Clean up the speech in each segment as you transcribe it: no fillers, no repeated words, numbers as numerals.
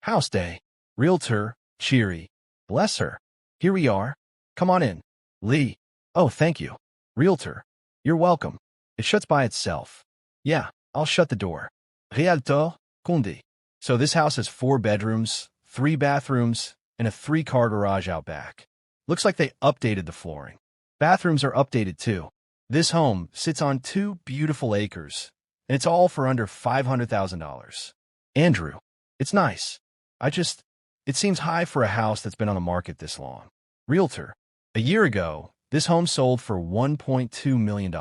House day. Realtor, cheery. Bless her. Here we are. Come on in. Lee. Oh, thank you. Realtor. You're welcome. It shuts by itself. Yeah, I'll shut the door. Realtor, Conde. So this house has 4 bedrooms, 3 bathrooms, and a 3-car garage out back. Looks like they updated the flooring. Bathrooms are updated too. This home sits on 2 beautiful acres, and it's all for under $500,000. Andrew, it's nice. It seems high for a house that's been on the market this long. Realtor, a year ago, this home sold for $1.2 million.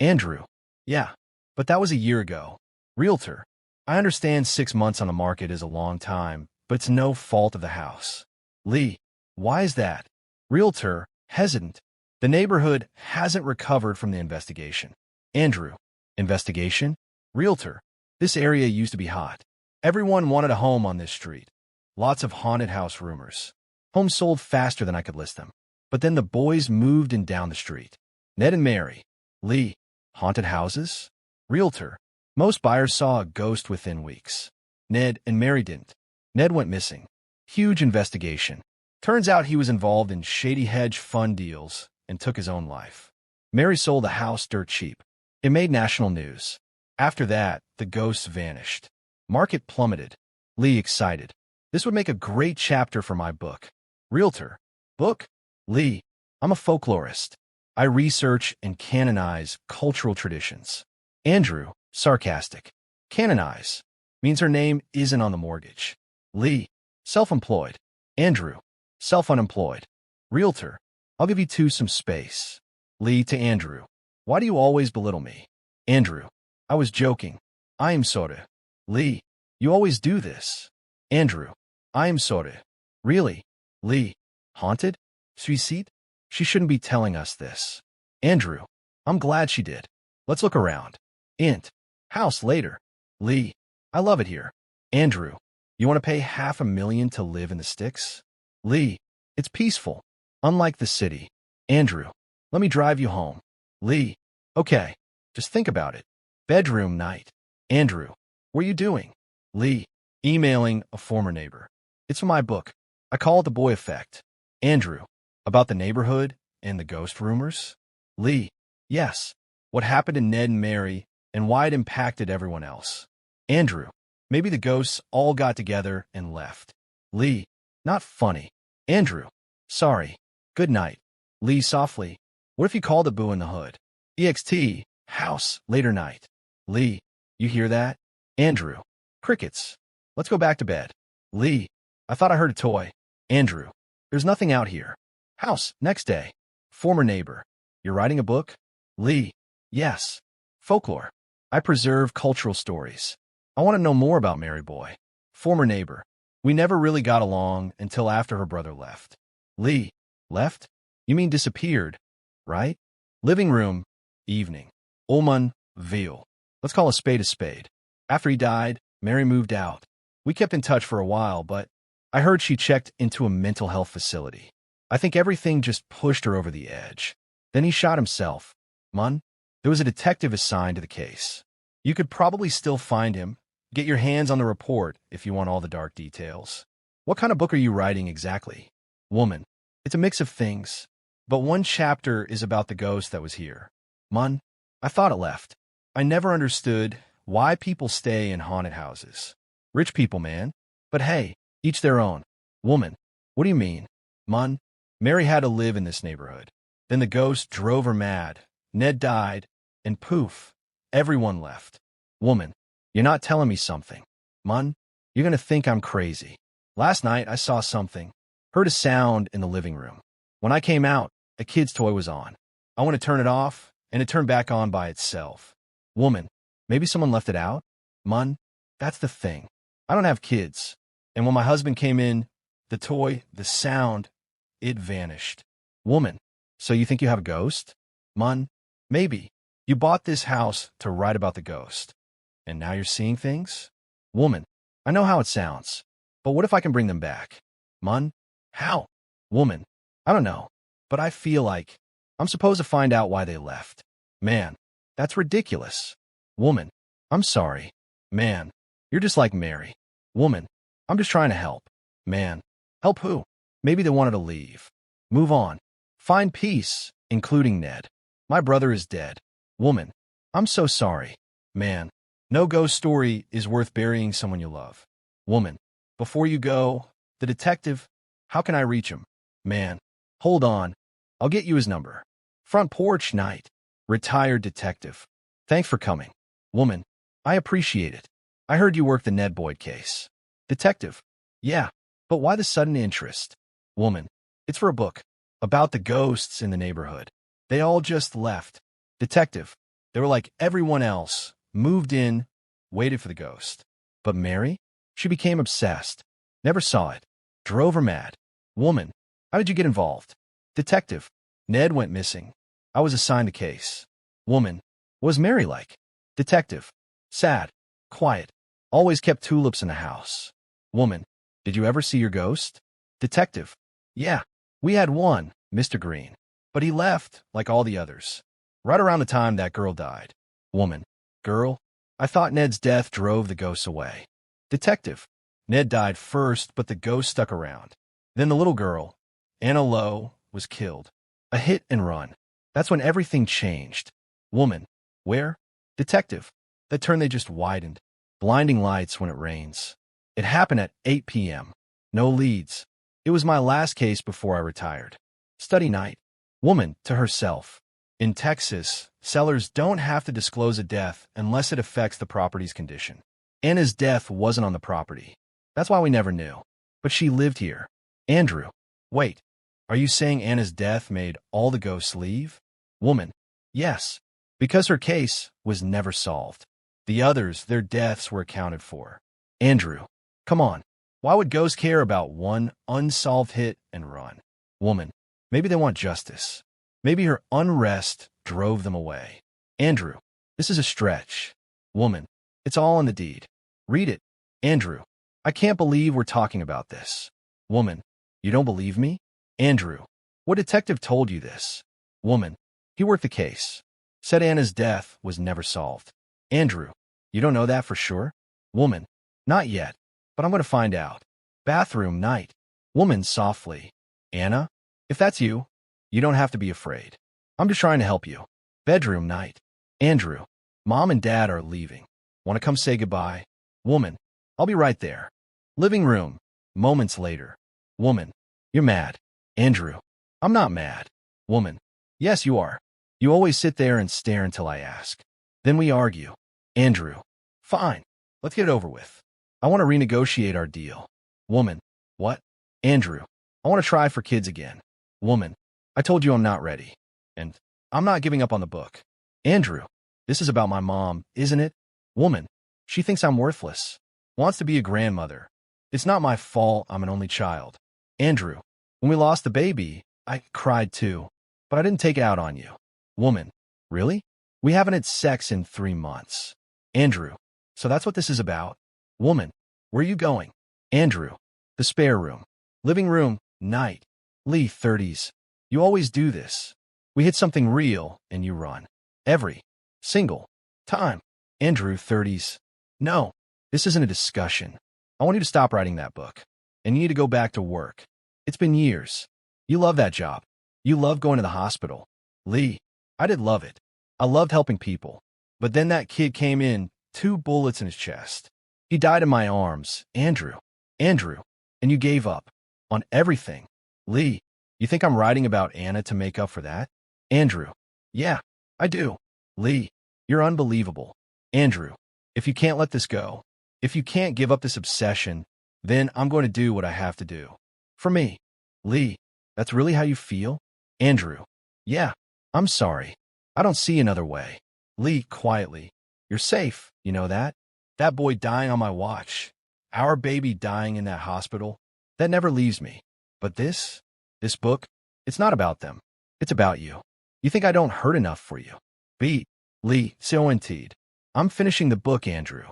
Andrew, yeah, but that was a year ago. Realtor, I understand 6 months on the market is a long time, but it's no fault of the house. Lee, why is that? Realtor, hesitant. The neighborhood hasn't recovered from the investigation. Andrew, investigation? Realtor, this area used to be hot. Everyone wanted a home on this street. Lots of haunted house rumors. Homes sold faster than I could list them. But then the boys moved in down the street. Ned and Mary. Lee, haunted houses? Realtor, most buyers saw a ghost within weeks. Ned and Mary didn't. Ned went missing. Huge investigation. Turns out he was involved in shady hedge fund deals and took his own life. Mary sold the house dirt cheap. It made national news. After that, the ghosts vanished. Market plummeted. Lee excited. This would make a great chapter for my book. Realtor. Book? Lee, I'm a folklorist. I research and canonize cultural traditions. Andrew, sarcastic. Canonize means her name isn't on the mortgage. Lee, self-employed. Andrew, self-unemployed. Realtor, I'll give you 2 some space. Lee to Andrew, why do you always belittle me? Andrew, I was joking. I am sorry. Lee, you always do this. Andrew, I am sorry. Really? Lee, haunted? Suicide? She shouldn't be telling us this. Andrew, I'm glad she did. Let's look around. Int. House later. Lee, I love it here. Andrew, you want to pay $500,000 to live in the sticks? Lee, it's peaceful. Unlike the city. Andrew, let me drive you home. Lee, okay. Just think about it. Bedroom night. Andrew, what are you doing? Lee, emailing a former neighbor. It's from my book. I call it the boy effect. Andrew, about the neighborhood and the ghost rumors? Lee, yes. What happened to Ned and Mary and why it impacted everyone else. Andrew, maybe the ghosts all got together and left. Lee, not funny. Andrew, sorry. Good night. Lee softly, what if you called a boo in the hood? EXT, house, later night. Lee, you hear that? Andrew, crickets. Let's go back to bed. Lee, I thought I heard a toy. Andrew, there's nothing out here. House, next day. Former neighbor, you're writing a book? Lee, yes. Folklore. I preserve cultural stories. I want to know more about Mary Boy. Former neighbor, we never really got along until after her brother left. Lee, left? You mean disappeared, right? Living room, evening. Ulman, veal. Let's call a spade a spade. After he died, Mary moved out. We kept in touch for a while, but I heard she checked into a mental health facility. I think everything just pushed her over the edge. Then he shot himself. Mun, there was a detective assigned to the case. You could probably still find him. Get your hands on the report if you want all the dark details. What kind of book are you writing exactly? Woman, it's a mix of things, but one chapter is about the ghost that was here. Mun, I thought it left. I never understood why people stay in haunted houses. Rich people, man. But hey, each their own. Woman, what do you mean? Mun, Mary had to live in this neighborhood. Then the ghost drove her mad. Ned died, and poof, everyone left. Woman, you're not telling me something. Mun, you're going to think I'm crazy. Last night I saw something, heard a sound in the living room. When I came out, a kid's toy was on. I want to turn it off, and it turned back on by itself. Woman, maybe someone left it out? Mun, that's the thing. I don't have kids. And when my husband came in, the toy, the sound, it vanished. Woman, so you think you have a ghost? Mun, maybe. You bought this house to write about the ghost. And now you're seeing things? Woman, I know how it sounds. But what if I can bring them back? Mun, how? Woman, I don't know. But I feel like I'm supposed to find out why they left. Man, that's ridiculous. Woman, I'm sorry. Man, you're just like Mary. Woman, I'm just trying to help. Man. Help who? Maybe they wanted to leave. Move on. Find peace, including Ned. My brother is dead. Woman. I'm so sorry. Man. No ghost story is worth burying someone you love. Woman. Before you go, the detective, how can I reach him? Man. Hold on. I'll get you his number. Front porch night. Retired detective. Thanks for coming. Woman. I appreciate it. I heard you worked the Ned Boyd case. Detective. Yeah, but why the sudden interest? Woman. It's for a book. About the ghosts in the neighborhood. They all just left. Detective. They were like everyone else. Moved in. Waited for the ghost. But Mary? She became obsessed. Never saw it. Drove her mad. Woman. How did you get involved? Detective. Ned went missing. I was assigned the case. Woman. What was Mary like? Detective. Sad. Quiet. Always kept tulips in the house. Woman. Did you ever see your ghost? Detective. Yeah. We had one, Mr. Green. But he left, like all the others. Right around the time that girl died. Woman. Girl? I thought Ned's death drove the ghosts away. Detective. Ned died first, but the ghost stuck around. Then the little girl, Anna Lowe, was killed. A hit and run. That's when everything changed. Woman. Where? Detective. That turn they just widened. Blinding lights when it rains. It happened at 8 p.m. No leads. It was my last case before I retired. Study night. Woman to herself. In Texas, sellers don't have to disclose a death unless it affects the property's condition. Anna's death wasn't on the property. That's why we never knew. But she lived here. Andrew. Wait. Are you saying Anna's death made all the ghosts leave? Woman. Yes. Because her case was never solved. The others, their deaths were accounted for. Andrew. Come on. Why would ghosts care about one unsolved hit and run? Woman. Maybe they want justice. Maybe her unrest drove them away. Andrew. This is a stretch. Woman. It's all in the deed. Read it. Andrew. I can't believe we're talking about this. Woman. You don't believe me? Andrew. What detective told you this? Woman. He worked the case. Said Anna's death was never solved. Andrew. You don't know that for sure? Woman. Not yet, but I'm going to find out. Bathroom night. Woman softly. Anna? If that's you, you don't have to be afraid. I'm just trying to help you. Bedroom night. Andrew. Mom and Dad are leaving. Want to come say goodbye? Woman. I'll be right there. Living room. Moments later. Woman. You're mad. Andrew. I'm not mad. Woman. Yes, you are. You always sit there and stare until I ask. Then we argue. Andrew. Fine. Let's get it over with. I want to renegotiate our deal. Woman. What? Andrew. I want to try for kids again. Woman. I told you I'm not ready. And I'm not giving up on the book. Andrew. This is about my mom, isn't it? Woman. She thinks I'm worthless. Wants to be a grandmother. It's not my fault I'm an only child. Andrew. When we lost the baby, I cried too. But I didn't take it out on you. Woman. Really? We haven't had sex in 3 months. Andrew. So that's what this is about? Woman. Where are you going? Andrew. The spare room. Living room. Night. Lee, 30s. You always do this. We hit something real, and you run. Every single time. Andrew, 30s. No, this isn't a discussion. I want you to stop writing that book. And you need to go back to work. It's been years. You love that job. You love going to the hospital. Lee, I did love it. I loved helping people. But then that kid came in, 2 bullets in his chest. He died in my arms. Andrew. Andrew. And you gave up. On everything. Lee, you think I'm writing about Anna to make up for that? Andrew. Yeah, I do. Lee, you're unbelievable. Andrew. If you can't let this go, if you can't give up this obsession, then I'm going to do what I have to do. For me. Lee, that's really how you feel? Andrew. Yeah, I'm sorry. I don't see another way. Lee, quietly. You're safe, you know that? That boy dying on my watch. Our baby dying in that hospital. That never leaves me. But this book, it's not about them. It's about you. You think I don't hurt enough for you? Beat. Lee, so indeed. I'm finishing the book, Andrew.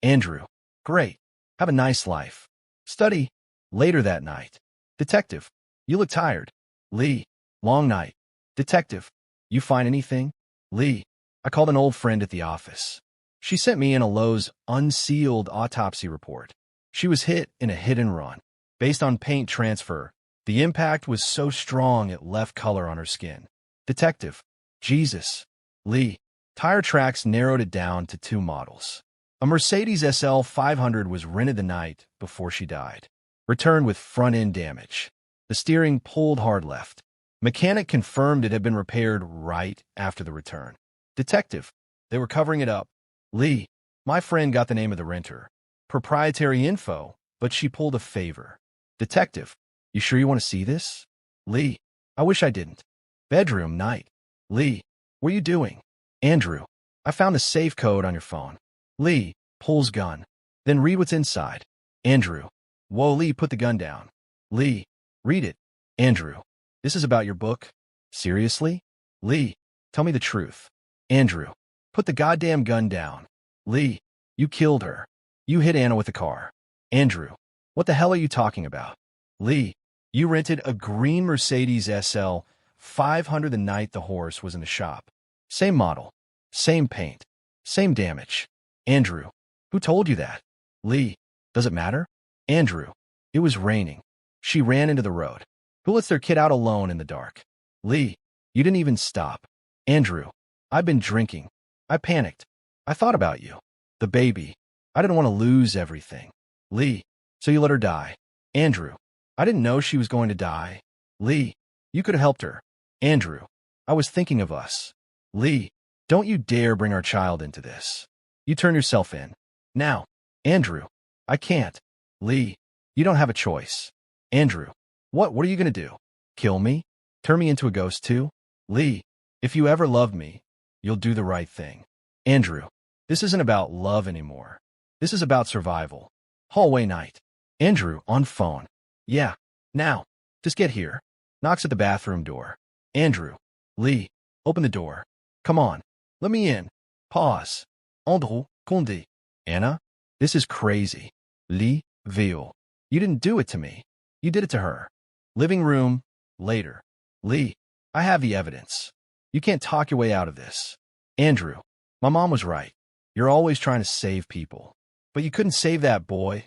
Andrew. Great. Have a nice life. Study. Later that night. Detective. You look tired. Lee. Long night. Detective. You find anything? Lee. I called an old friend at the office. She sent me in a Lowe's unsealed autopsy report. She was hit in a hit and run. Based on paint transfer, the impact was so strong it left color on her skin. Detective. Jesus. Lee. Tire tracks narrowed it down to 2 models. A Mercedes SL 500 was rented the night before she died. Returned with front-end damage. The steering pulled hard left. Mechanic confirmed it had been repaired right after the return. Detective. They were covering it up. Lee. My friend got the name of the renter. Proprietary info, but she pulled a favor. Detective. You sure you want to see this? Lee. I wish I didn't. Bedroom night. Lee. What are you doing? Andrew. I found the safe code on your phone. Lee. Pulls gun. Then read what's inside. Andrew. Whoa, Lee, put the gun down. Lee. Read it. Andrew. This is about your book? Seriously? Lee. Tell me the truth. Andrew. Put the goddamn gun down. Lee. You killed her. You hit Anna with the car. Andrew. What the hell are you talking about? Lee. You rented a green Mercedes SL 500 the night the horse was in the shop. Same model. Same paint. Same damage. Andrew. Who told you that? Lee. Does it matter? Andrew. It was raining. She ran into the road. Who lets their kid out alone in the dark? Lee. You didn't even stop. Andrew. I've been drinking. I panicked. I thought about you. The baby. I didn't want to lose everything. Lee. So you let her die. Andrew. I didn't know she was going to die. Lee. You could have helped her. Andrew. I was thinking of us. Lee. Don't you dare bring our child into this. You turn yourself in. Now. Andrew. I can't. Lee. You don't have a choice. Andrew. What are you going to do? Kill me? Turn me into a ghost too? Lee. If you ever love me, you'll do the right thing. Andrew. This isn't about love anymore. This is about survival. Hallway night. Andrew on phone. Yeah. Now. Just get here. Knocks at the bathroom door. Andrew. Lee. Open the door. Come on. Let me in. Pause. Andrew. Condi. Anna. This is crazy. Lee. Veal. You didn't do it to me. You did it to her. Living room. Later. Lee. I have the evidence. You can't talk your way out of this. Andrew. My mom was right. You're always trying to save people. But you couldn't save that boy.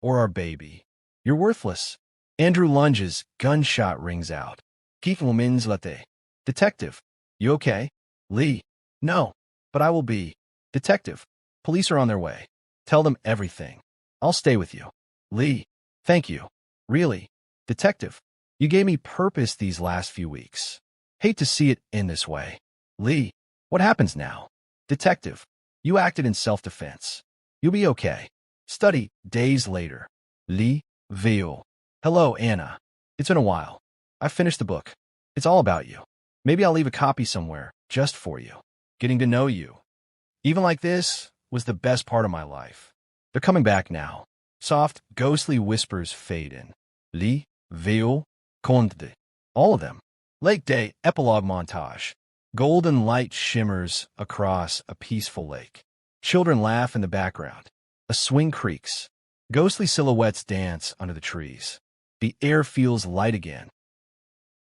Or our baby. You're worthless. Andrew lunges. Gunshot rings out. Keith Women's latte. Detective. You okay? Lee. No. But I will be. Detective. Police are on their way. Tell them everything. I'll stay with you. Lee. Thank you. Really. Detective. You gave me purpose these last few weeks. Hate to see it in this way. Lee. What happens now? Detective. You acted in self-defense. You'll be okay. Study. Days later. Lee. Veal. Hello, Anna. It's been a while. I finished the book. It's all about you. Maybe I'll leave a copy somewhere, just for you. Getting to know you. Even like this was the best part of my life. They're coming back now. Soft, ghostly whispers fade in. Lee. Veal. Conde. All of them. Lake Day epilogue montage. Golden light shimmers across a peaceful lake. Children laugh in the background. A swing creaks. Ghostly silhouettes dance under the trees. The air feels light again.